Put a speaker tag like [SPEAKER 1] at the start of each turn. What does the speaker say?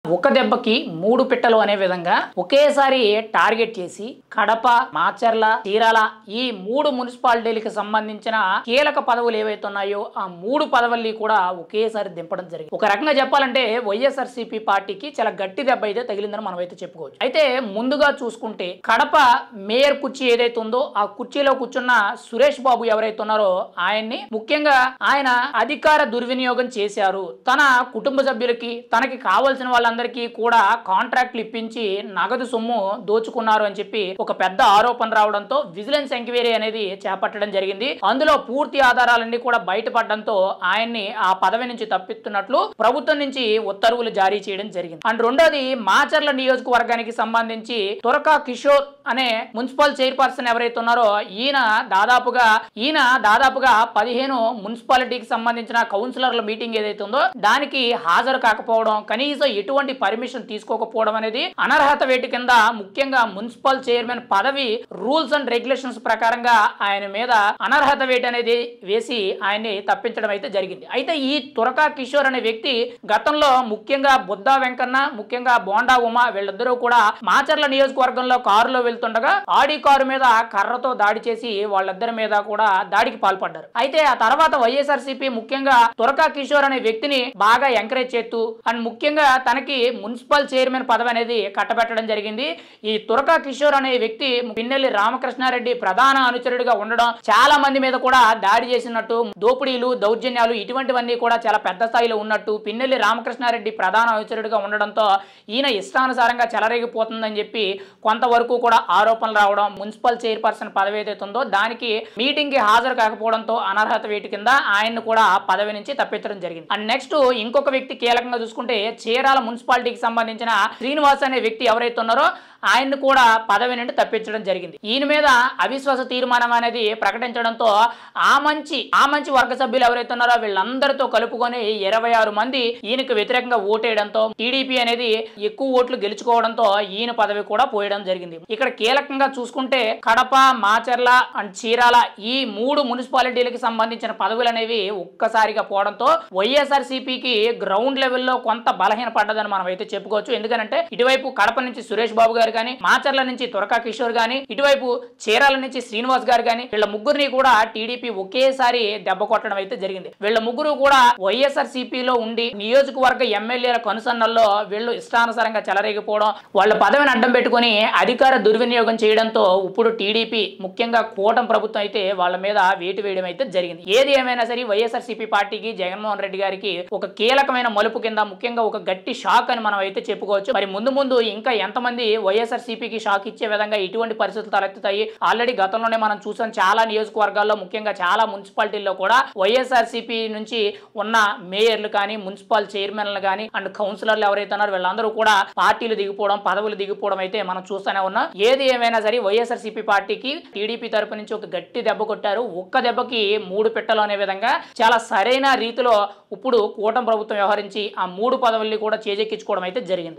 [SPEAKER 1] ఒక దెబ్బకి మూడు పిట్టలు అనే విధంగా ఒకేసారి టార్గెట్ చేసి కడప, మాచర్ల, చీరాల ఈ మూడు మున్సిపాలిటీలకు సంబంధించిన కీలక పదవులు ఏవైతే ఉన్నాయో ఆ మూడు పదవుల్ని కూడా ఒకేసారి దింపడం జరిగింది. ఒక రకంగా చెప్పాలంటే వైఎస్ఆర్సీపీ పార్టీకి చాలా గట్టి దెబ్బ అయితే తగిలిందని మనం అయితే చెప్పుకోవచ్చు. అయితే ముందుగా చూసుకుంటే కడప మేయర్ కుర్చీ ఏదైతే ఉందో ఆ కుర్చీలో కూర్చున్న సురేష్ బాబు ఎవరైతే ఉన్నారో ఆయన్ని ముఖ్యంగా ఆయన అధికార దుర్వినియోగం చేశారు. తన కుటుంబ సభ్యులకి తనకి కావాల్సిన వాళ్ళందరికీ కూడా కాంట్రాక్ట్లు ఇప్పించి నగదు సొమ్ము దోచుకున్నారు అని చెప్పి ఒక పెద్ద ఆరోపణ రావడంతో విజిలెన్స్ ఎంక్వైరీ అనేది చేపట్టడం జరిగింది. అందులో పూర్తి ఆధారాలన్నీ కూడా బయటపడడంతో ఆయన్ని ఆ పదవి నుంచి తప్పిస్తున్నట్లు ప్రభుత్వం నుంచి ఉత్తర్వులు జారీ చేయడం జరిగింది. అండ్ రెండోది మాచర్ల నియోజకవర్గానికి సంబంధించి తురకా కిషోర్ అనే మున్సిపల్ చైర్పర్సన్ ఎవరైతే ఉన్నారో ఈయన దాదాపుగా 15 మున్సిపాలిటీకి సంబంధించిన కౌన్సిలర్ల మీటింగ్ ఏదైతే ఉందో దానికి హాజరు కాకపోవడం, కనీసం ఎటువంటి పర్మిషన్ తీసుకోకపోవడం అనేది అనర్హత వేటు కింద ముఖ్యంగా మున్సిపల్ చైర్మన్ పదవి రూల్స్ అండ్ రెగ్యులేషన్స్ ప్రకారంగా ఆయన మీద అనర్హత వేటు అనేది వేసి ఆయన్ని తప్పించడం అయితే జరిగింది. అయితే ఈ తురకా కిషోర్ అనే వ్యక్తి గతంలో ముఖ్యంగా బుద్ధా వెంకన్న, ముఖ్యంగా బోండా ఉమా వీళ్ళిద్దరూ కూడా మాచర్ల నియోజకవర్గంలో కారులో వెళ్తుండగా ఆడి కారు మీద కర్రతో దాడి చేసి వాళ్ళిద్దరి మీద కూడా దాడికి పాల్పడ్డారు. అయితే ఆ తర్వాత వైఎస్ఆర్సీపీ ముఖ్యంగా తురకా కిషోర్ అనే వ్యక్తిని బాగా ఎంకరేజ్ చేస్తూ అండ్ ముఖ్యంగా తనకి మున్సిపల్ చైర్మన్ పదవి అనేది కట్టబెట్టడం జరిగింది. ఈ తురకా కిషోర్ అనే వ్యక్తి పిన్నెల్లి రామకృష్ణారెడ్డి ప్రధాన అనుచరుడిగా ఉండడం, చాలా మంది మీద కూడా దాడి చేసినట్టు, దోపిడీలు, దౌర్జన్యాలు ఇటువంటివన్నీ కూడా చాలా పెద్ద స్థాయిలో ఉన్నట్టు పిన్నెల్లి రామకృష్ణారెడ్డి ప్రధాన అనుచరుడిగా ఉండడంతో ఈయన ఇష్టానుసారంగా చెలరేగిపోతుందని చెప్పి కొంతవరకు కూడా ఆరోపణలు రావడం, మున్సిపల్ చైర్పర్సన్ పదవి ఏదైతే ఉందో దానికి మీటింగ్ కి హాజరు కాకపోవడంతో అనర్హత వేటు కింద ఆయన్ని కూడా పదవి నుంచి తప్పించడం జరిగింది. అండ్ నెక్స్ట్ ఇంకొక వ్యక్తి కీలకంగా చూసుకుంటే చీరాల మున్సిపాలిటీకి సంబంధించిన శ్రీనివాస్ అనే వ్యక్తి ఎవరైతే ఉన్నారో ఆయన్ని కూడా పదవి నుండి తప్పించడం జరిగింది. ఈయన మీద అవిశ్వాస తీర్మానం అనేది ప్రకటించడంతో ఆ మంచి వర్గ సభ్యులు ఎవరైతే ఉన్నారో వీళ్ళందరితో కలుపుకొని 26 మంది ఈయనకు వ్యతిరేకంగా ఓటేయడంతో టీడీపీ అనేది ఎక్కువ ఓట్లు గెలుచుకోవడంతో ఈయన పదవి కూడా పోయడం జరిగింది. ఇక్కడ కీలకంగా చూసుకుంటే కడప, మాచర్ల అండ్ చీరాల ఈ మూడు మున్సిపాలిటీలకు సంబంధించిన పదవులు అనేవి ఒక్కసారిగా పోవడంతో వైఎస్ఆర్సీపీకి గ్రౌండ్ లెవెల్లో కొంత బలహీన పడ్డదని మనం అయితే చెప్పుకోవచ్చు. ఎందుకంటే ఇటువైపు కడప నుంచి సురేష్ బాబు గారు కానీ, మాచర్ల నుంచి తురకా కిషోర్ గాని, ఇటువైపు చీరాల నుంచి శ్రీనివాస్ గారు కానీ వీళ్ళ ముగ్గురిని కూడా టీడీపీ ఒకేసారి దెబ్బ కొట్టడం అయితే జరిగింది. వీళ్ళ ముగ్గురు కూడా వైఎస్ఆర్సీపీలో ఉండి నియోజకవర్గ ఎమ్మెల్యేల కనుసన్నల్లో వీళ్ళు ఇష్టానుసారంగా చెలరేగిపోవడం, వాళ్ళ పదవిని అడ్డం పెట్టుకుని అధికార దుర్వినియోగం చేయడంతో ఇప్పుడు టీడీపీ ముఖ్యంగా కూటమి ప్రభుత్వం అయితే వాళ్ళ మీద వేటు వేయడం అయితే జరిగింది. ఏది ఏమైనా సరే వైఎస్ఆర్సీపీ పార్టీకి జగన్మోహన్ రెడ్డి గారికి ఒక కీలకమైన మలుపు కింద ముఖ్యంగా ఒక గట్టి షాక్ అని మనం అయితే చెప్పుకోవచ్చు. మరి ముందు ఇంకా ఎంతమంది వైఎస్ఆర్సీపీకి షాక్ ఇచ్చే విధంగా ఇటువంటి పరిస్థితులు తలెత్తుతాయి. ఆల్రెడీ గతంలోనే మనం చూసాం చాలా నియోజకవర్గాల్లో ముఖ్యంగా చాలా మున్సిపాలిటీల్లో కూడా వైఎస్ఆర్సీపీ నుంచి ఉన్న మేయర్లు కానీ, మున్సిపల్ చైర్మన్లు కానీ అండ్ కౌన్సిలర్లు ఎవరైతే ఉన్నారో వీళ్ళందరూ కూడా పార్టీలు దిగిపోవడం, పదవులు దిగిపోవడం అయితే మనం చూస్తూనే ఉన్నాం. ఏది ఏమైనా సరే వైఎస్ఆర్సీపీ పార్టీకి టీడీపీ తరపు నుంచి ఒక గట్టి దెబ్బ కొట్టారు. ఒక్క దెబ్బకి మూడు పిట్టలు అనే విధంగా చాలా సరైన రీతిలో ఇప్పుడు కూటమి ప్రభుత్వం వ్యవహరించి ఆ మూడు పదవుల్ని కూడా చేజెక్కించుకోవడం అయితే జరిగింది.